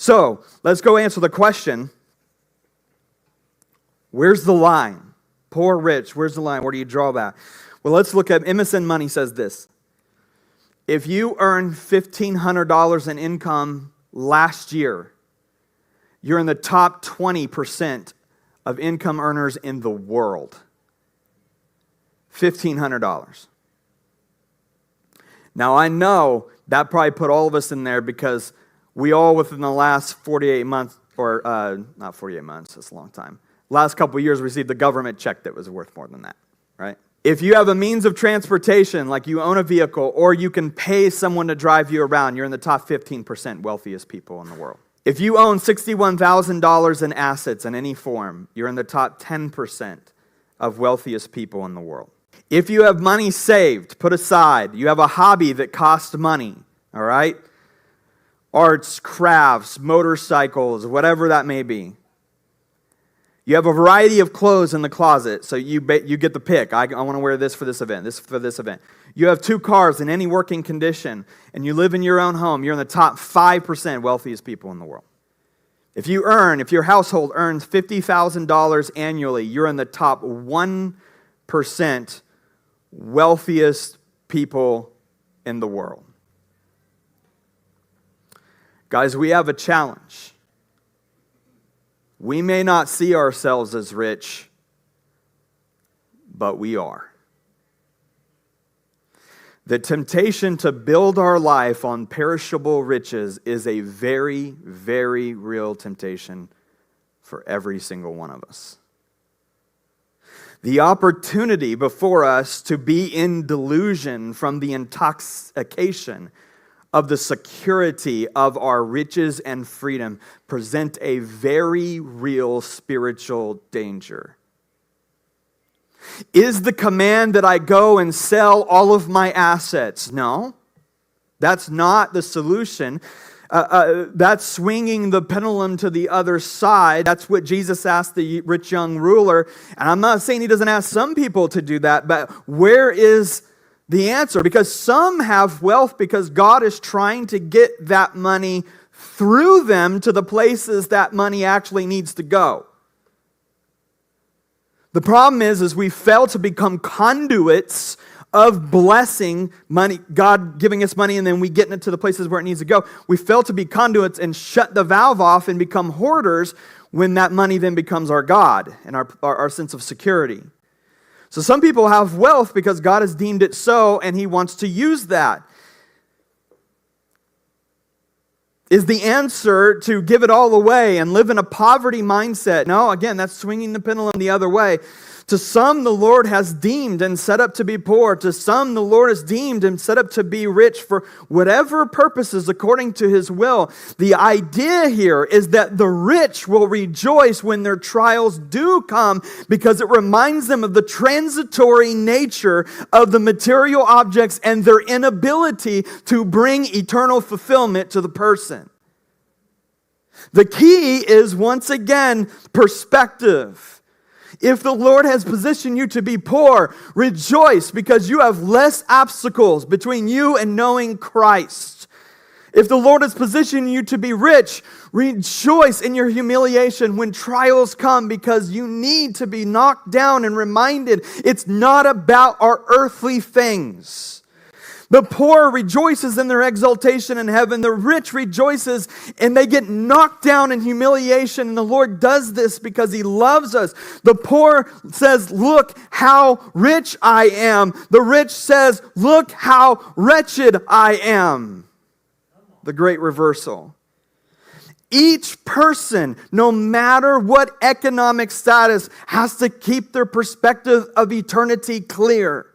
So, let's go answer the question. Where's the line? Poor, rich, where's the line? Where do you draw that? Well, let's look at MSN Money says this. If you earn $1,500 in income last year, you're in the top 20% of income earners in the world. $1,500. Now, I know that probably put all of us in there because we all within the last 48 months, or not 48 months, that's a long time, last couple of years received the government check that was worth more than that, right? If you have a means of transportation, like you own a vehicle, or you can pay someone to drive you around, you're in the top 15% wealthiest people in the world. If you own $61,000 in assets in any form, you're in the top 10% of wealthiest people in the world. If you have money saved, put aside, you have a hobby that costs money, all right? Arts, crafts, motorcycles, whatever that may be. You have a variety of clothes in the closet, so you get the pick. I want to wear this for this event, this for this event. You have 2 cars in any working condition, and you live in your own home. You're in the top 5% wealthiest people in the world. If your household earns $50,000 annually, you're in the top 1% wealthiest people in the world. Guys, we have a challenge. We may not see ourselves as rich, but we are. The temptation to build our life on perishable riches is a very, very real temptation for every single one of us. The opportunity before us to be in delusion from the intoxication of the security of our riches and freedom present a very real spiritual danger. Is the command that I go and sell all of my assets? No, that's not the solution. That's swinging the pendulum to the other side. That's what Jesus asked the rich young ruler. And I'm not saying he doesn't ask some people to do that, but where is the answer? Because some have wealth because God is trying to get that money through them to the places that money actually needs to go. The problem is we fail to become conduits of blessing, money, God giving us money, and then we getting it to the places where it needs to go. We fail to be conduits and shut the valve off and become hoarders when that money then becomes our God and our sense of security. So some people have wealth because God has deemed it so, and He wants to use that. Is the answer to give it all away and live in a poverty mindset? No, again, that's swinging the pendulum the other way. To some, the Lord has deemed and set up to be poor. To some, the Lord has deemed and set up to be rich for whatever purposes according to His will. The idea here is that the rich will rejoice when their trials do come because it reminds them of the transitory nature of the material objects and their inability to bring eternal fulfillment to the person. The key is, once again, perspective. If the Lord has positioned you to be poor, rejoice because you have less obstacles between you and knowing Christ. If the Lord has positioned you to be rich, rejoice in your humiliation when trials come because you need to be knocked down and reminded it's not about our earthly things. The poor rejoices in their exaltation in heaven. The rich rejoices and they get knocked down in humiliation. And the Lord does this because He loves us. The poor says, look how rich I am. The rich says, look how wretched I am. The great reversal. Each person, no matter what economic status, has to keep their perspective of eternity clear.